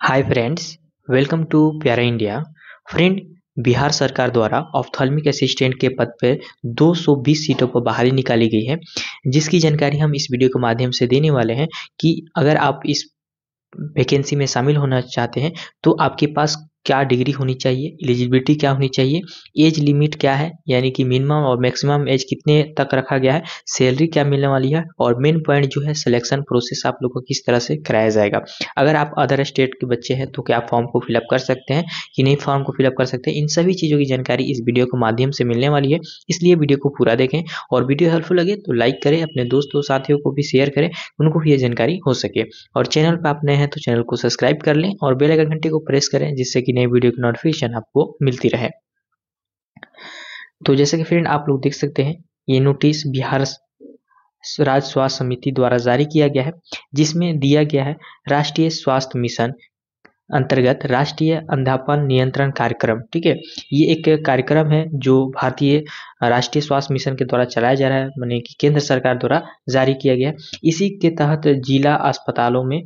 Hi friends, welcome to प्यारा India. Friend, Bihar सरकार द्वारा ऑप्थेल्मिक असिस्टेंट के पद पर 220 सीटों पर बहाली निकाली गई है, जिसकी जानकारी हम इस वीडियो के माध्यम से देने वाले हैं कि अगर आप इस वैकेंसी में शामिल होना चाहते हैं तो आपके पास क्या डिग्री होनी चाहिए, एलिजिबिलिटी क्या होनी चाहिए, एज लिमिट क्या है यानी कि मिनिमम और मैक्सिमम एज कितने तक रखा गया है, सैलरी क्या मिलने वाली है और मेन पॉइंट जो है सिलेक्शन प्रोसेस आप लोगों को किस तरह से कराया जाएगा। अगर आप अदर स्टेट के बच्चे हैं तो क्या आप फॉर्म को फिलअप कर सकते हैं कि नहीं फॉर्म को फिलअप कर सकते हैं, इन सभी चीज़ों की जानकारी इस वीडियो के माध्यम से मिलने वाली है। इसलिए वीडियो को पूरा देखें और वीडियो हेल्पफुल लगे तो लाइक करें, अपने दोस्तों साथियों को भी शेयर करें, उनको भी ये जानकारी हो सके। और चैनल पर आप नए हैं तो चैनल को सब्सक्राइब कर लें और बेल आइकन घंटे को प्रेस करें जिससे कि नई वीडियो की नोटिफिकेशन आपको मिलती रहे। तो जैसे कि फ्रेंड आप लोग देख सकते हैं, ये नोटिस बिहार राज्य स्वास्थ्य समिति द्वारा जारी किया गया है, जिसमें दिया गया है राष्ट्रीय स्वास्थ्य मिशन अंतर्गत राष्ट्रीय अंधापन नियंत्रण कार्यक्रम। ठीक है, ये एक कार्यक्रम है जो भारतीय राष्ट्रीय स्वास्थ्य मिशन के द्वारा चलाया जा रहा है, माने कि केंद्र सरकार द्वारा जारी किया गया है। इसी के तहत जिला अस्पतालों में,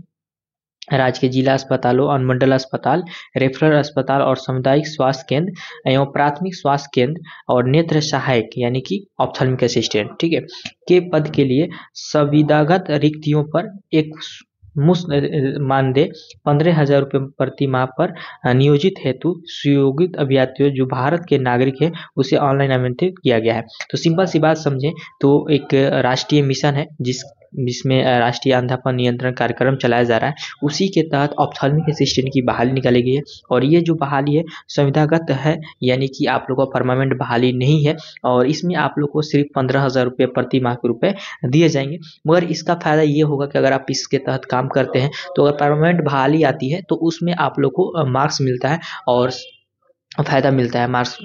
राज्य के जिला अस्पतालों, अनुमंडल अस्पताल, रेफरल अस्पताल और सामुदायिक स्वास्थ्य केंद्र एवं प्राथमिक स्वास्थ्य केंद्र और नेत्र सहायक यानी कि ऑप्थेल्मिक असिस्टेंट, ठीक है, के पद के लिए संविदागत रिक्तियों पर एक मुफ्त मानदेय 15,000 रुपये प्रति माह पर नियोजित हेतु सुयोग्य अभ्यर्थियों जो भारत के नागरिक हैं उसे ऑनलाइन आमंत्रित किया गया है। तो सिंपल सी बात समझें तो एक राष्ट्रीय मिशन है जिसमें राष्ट्रीय अंधापन नियंत्रण कार्यक्रम चलाया जा रहा है, उसी के तहत ऑप्थेल्मिक असिस्टेंट की बहाली निकाली गई है। और ये जो बहाली है संविदागत है, यानी कि आप लोगों को परमानेंट बहाली नहीं है और इसमें आप लोग को सिर्फ 15,000 रुपये प्रति माह के रुपए दिए जाएंगे। मगर इसका फायदा ये होगा कि अगर आप इसके तहत काम करते हैं तो अगर परमानेंट बहाली आती है तो उसमें आप लोग को मार्क्स मिलता है और फायदा मिलता है मार्क्स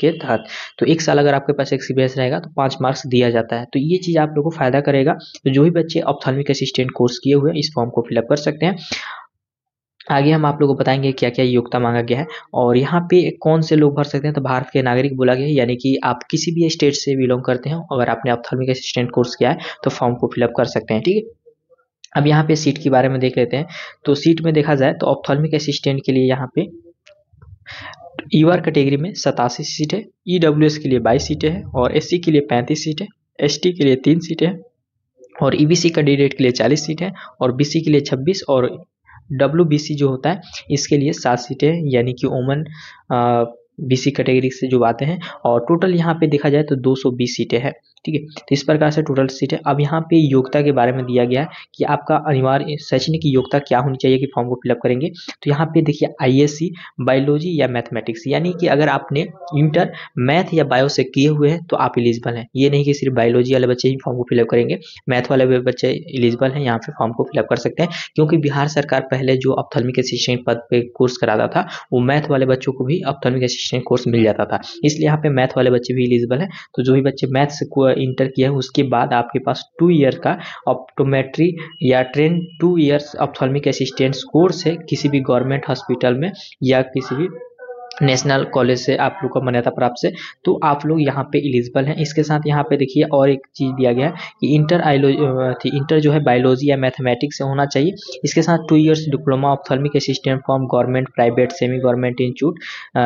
के तहत। तो एक साल अगर आपके पास एक्सपीरियंस रहेगा तो 5 मार्क्स दिया जाता है। तो ये चीज़ आप लोगों को फायदा करेगा। तो जो भी बच्चे ऑप्थेल्मिक असिस्टेंट कोर्स किए हुए हैं इस फॉर्म को फिलअप कर सकते हैं। आगे हम आप लोगों को बताएंगे क्या क्या योग्यता मांगा गया है और यहाँ पे कौन से लोग भर सकते हैं। तो भारत के नागरिक बोला गया है, यानी कि आप किसी भी स्टेट से बिलोंग करते हैं, अगर आपने ऑप्थेल्मिक असिस्टेंट कोर्स किया है तो फॉर्म को फिलअप कर सकते हैं। ठीक है, अब यहाँ पे सीट के बारे में देख लेते हैं। तो सीट में देखा जाए तो ऑप्थेल्मिक असिस्टेंट के लिए यहाँ पे ईआर कैटेगरी में 87 सीट है, ईडब्ल्यूएस के लिए 22 सीटें हैं और एससी के लिए 35 सीट है, एसटी के लिए 3 सीटें हैं और ईबीसी कैंडिडेट के लिए 40 सीट है और बीसी के लिए 26 और डब्ल्यूबीसी जो होता है इसके लिए 7 सीटें हैं, यानी कि ओमन बीसी कैटेगरी से जो आते हैं। और टोटल यहाँ पे देखा जाए तो 220 सीटें हैं। ठीक है, तो इस प्रकार से टोटल सीट है। अब यहाँ पे योग्यता के बारे में दिया गया है कि आपका अनिवार्य शैक्षणिक योग्यता क्या होनी चाहिए कि फॉर्म को फिलअप करेंगे। तो यहाँ पे देखिए आईएससी, बायोलॉजी या मैथमेटिक्स, यानी कि अगर आपने इंटर मैथ या बायो से किए हुए हैं तो आप एलिजिबल हैं। ये नहीं कि सिर्फ बायोलॉजी वाले बच्चे ही फॉर्म को फिलअप करेंगे, मैथ वाले भी बच्चे एलिजिबल हैं, यहाँ पे फॉर्म को फिलअप कर सकते हैं। क्योंकि बिहार सरकार पहले जो ऑप्थेल्मिक असिस्टेंट पद पे कोर्स कराता था वो मैथ वाले बच्चों को भी ऑप्थेल्मिक असिस्टेंट कोर्स मिल जाता था, इसलिए यहाँ पे मैथ वाले बच्चे भी एलिजिबल हैं। तो जो भी बच्चे मैथ से इंटर किया है उसके बाद आपके पास 2 ईयर का ऑप्टोमेट्री या train 2 years ophthalmic assistant course है किसी भी गवर्नमेंट हॉस्पिटल में या किसी भी नेशनल कॉलेज से आप लोग को मान्यता प्राप्त से, तो आप लोग यहाँ पे एलिजिबल हैं। इसके साथ यहाँ पे देखिए और एक चीज़ दिया गया है कि इंटर जो है बायोलॉजी या मैथमेटिक्स से होना चाहिए। इसके साथ 2 years diploma ophthalmic assistant from government, private, semi government institute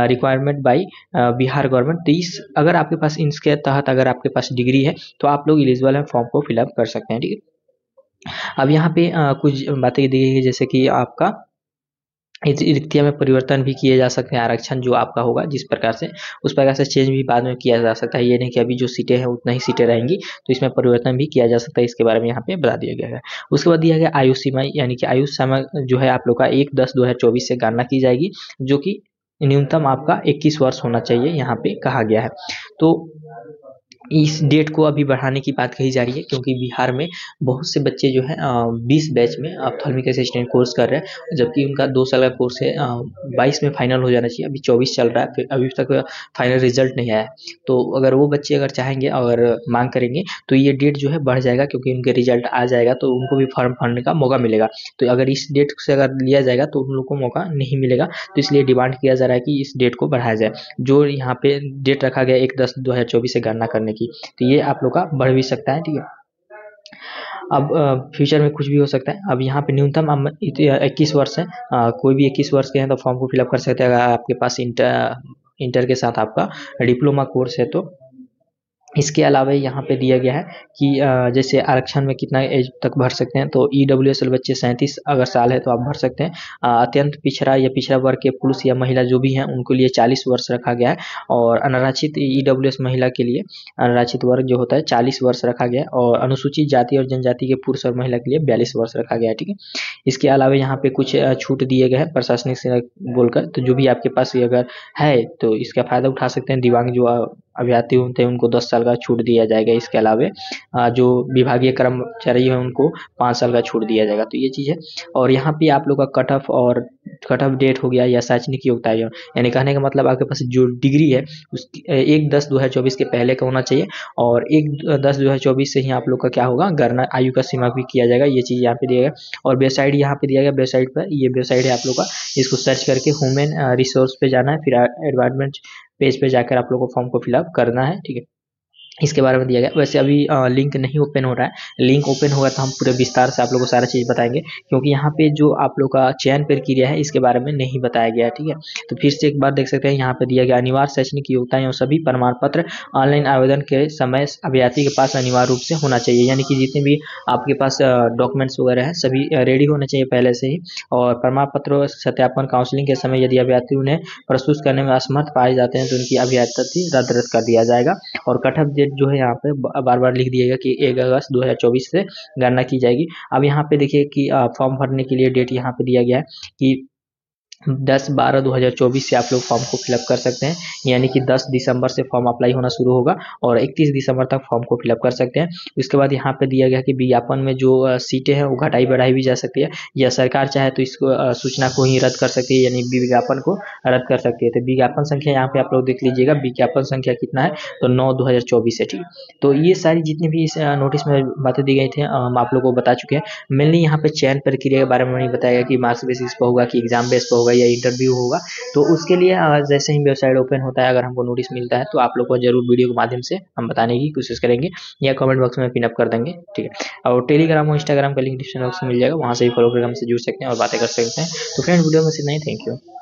requirement by Bihar government. तो इस अगर आपके पास इसके तहत अगर आपके पास डिग्री है तो आप लोग एलिजिबल हैं, फॉर्म को फिलअप कर सकते हैं। ठीक है, अब यहाँ पे कुछ बातें दी गई है जैसे कि आपका इस रिक्तियों में परिवर्तन भी किए जा सकते हैं। आरक्षण जो आपका होगा जिस प्रकार से उस प्रकार से चेंज भी बाद में किया जा सकता है। ये नहीं कि अभी जो सीटें हैं उतना ही सीटें रहेंगी, तो इसमें परिवर्तन भी किया जा सकता है। इसके बारे में यहाँ पे बता दिया गया है। उसके बाद दिया गया आयु सीमा, यानी कि आयु सीमा जो है आप लोग का 1/10/2024 से गणना की जाएगी, जो कि न्यूनतम आपका 21 वर्ष होना चाहिए, यहाँ पे कहा गया है। तो इस डेट को अभी बढ़ाने की बात कही जा रही है क्योंकि बिहार में बहुत से बच्चे जो हैं 20 बैच में ऑप्थेल्मिक असिस्टेंट कोर्स कर रहे हैं, जबकि उनका 2 साल का कोर्स है। 22 में फाइनल हो जाना चाहिए, अभी 24 चल रहा है, फिर अभी तक फाइनल रिजल्ट नहीं आया है। तो अगर वो बच्चे अगर चाहेंगे और मांग करेंगे तो ये डेट जो है बढ़ जाएगा, क्योंकि उनके रिजल्ट आ जाएगा तो उनको भी फॉर्म भरने का मौका मिलेगा। तो अगर इस डेट से अगर लिया जाएगा तो उन लोग को मौका नहीं मिलेगा, तो इसलिए डिमांड किया जा रहा है कि इस डेट को बढ़ाया जाए। जो यहाँ पे डेट रखा गया 1/10/2024 से गणना करने की, तो ये आप लोग का बढ़ भी सकता है। ठीक है, अब फ्यूचर में कुछ भी हो सकता है। अब यहाँ पे न्यूनतम 21 वर्ष है, कोई भी 21 वर्ष के हैं तो फॉर्म को फिलअप कर सकते हैं। अगर आपके पास इंटर के साथ आपका डिप्लोमा कोर्स है तो। इसके अलावा यहाँ पे दिया गया है कि जैसे आरक्षण में कितना एज तक भर सकते हैं, तो EWS वाले बच्चे 37 अगर साल है तो आप भर सकते हैं। अत्यंत पिछड़ा या पिछड़ा वर्ग के पुरुष या महिला जो भी हैं उनके लिए 40 वर्ष रखा गया है, और अनारक्षित EWS महिला के लिए अनारक्षित वर्ग जो होता है 40 वर्ष रखा गया है, और अनुसूचित जाति और जनजाति के पुरुष और महिला के लिए 42 वर्ष रखा गया है। ठीक है, इसके अलावा यहाँ पे कुछ छूट दिए गए हैं प्रशासनिक से बोलकर, तो जो भी आपके पास ये अगर है तो इसका फायदा उठा सकते हैं। दिव्यांग जो अभ्यर्थी होते हैं उनको 10 साल का छूट दिया जाएगा। इसके अलावा जो विभागीय कर्मचारी हैं उनको 5 साल का छूट दिया जाएगा, तो ये चीज़ है। और यहाँ पे आप लोग का कट ऑफ डेट हो गया या शैक्षणिक योग्यता, यानी कहने का मतलब आपके पास जो डिग्री है उसकी 1/10/2024 के पहले का होना चाहिए, और 1/10/2024 से ही आप लोग का क्या होगा, गणना आयु का सीमा भी किया जाएगा। ये चीज़ यहाँ पे दिया गया, और वेबसाइट यहाँ पे दिया गया। वेबसाइट पर ये वेबसाइट है आप लोग का, इसको सर्च करके ह्यूमन रिसोर्स पे जाना है, फिर एडवांसमेंट पेज पे जाकर आप लोग को फॉर्म को फिलअप करना है। ठीक है, इसके बारे में दिया गया। वैसे अभी लिंक नहीं ओपन हो रहा है, लिंक ओपन होगा तो हम पूरे विस्तार से आप लोगों को सारा चीज़ बताएंगे, क्योंकि यहाँ पे जो आप लोग का चयन प्रक्रिया है इसके बारे में नहीं बताया गया है। ठीक है, तो फिर से एक बार देख सकते हैं यहाँ पे दिया गया, अनिवार्य शैक्षणिक योग्यताएं और सभी प्रमाण पत्र ऑनलाइन आवेदन के समय अभ्यर्थी के पास अनिवार्य रूप से होना चाहिए, यानी कि जितने भी आपके पास डॉक्यूमेंट्स वगैरह है सभी रेडी होने चाहिए पहले से ही। और प्रमाण पत्र सत्यापन काउंसलिंग के समय यदि अभ्यर्थी उन्हें प्रस्तुत करने में असमर्थ पाए जाते हैं तो उनकी अभ्यर्थी रद्द कर दिया जाएगा। और कट ऑफ डेट जो है यहाँ पे बार बार लिख दिएगा कि 1 अगस्त 2024 से गणना की जाएगी। अब यहाँ पे देखिए कि फॉर्म भरने के लिए डेट यहाँ पे दिया गया है कि 10/12/2024 से आप लोग फॉर्म को फिलअप कर सकते हैं, यानी कि 10 दिसंबर से फॉर्म अप्लाई होना शुरू होगा और 31 दिसंबर तक फॉर्म को फिलअप कर सकते हैं। उसके बाद यहाँ पे दिया गया कि विज्ञापन में जो सीटें हैं वो घटाई बढ़ाई भी जा सकती है, या सरकार चाहे तो इसको सूचना को ही रद्द कर सकती है, यानी विज्ञापन को रद्द कर सकती है। तो विज्ञापन संख्या यहाँ पे आप लोग देख लीजिएगा, विज्ञापन संख्या कितना है, तो 9/2024 है। ठीक है, तो ये सारी जितनी भी इस नोटिस में बातें दी गई थी हम आप लोग को बता चुके हैं। मेनली यहाँ पे चयन प्रक्रिया के बारे में नहीं बताया गया कि मार्क्स बेसिस पर होगा कि एग्जाम बेस पर होगा या इंटरव्यू होगा। तो उसके लिए जैसे ही वेबसाइट ओपन होता है, अगर हमको नोटिस मिलता है तो आप लोग को जरूर वीडियो के माध्यम से हम बताने की कोशिश करेंगे, या कमेंट बॉक्स में पिनअप कर देंगे। ठीक है, और टेलीग्राम और इंस्टाग्राम का लिंक डिस्क्रिप्शन बॉक्स में मिल जाएगा, वहाँ से भी फॉलो कर हमसे जुड़ सकते हैं और बातें कर सकते हैं। तो फ्रेंड वीडियो में इतना ही, थैंक यू।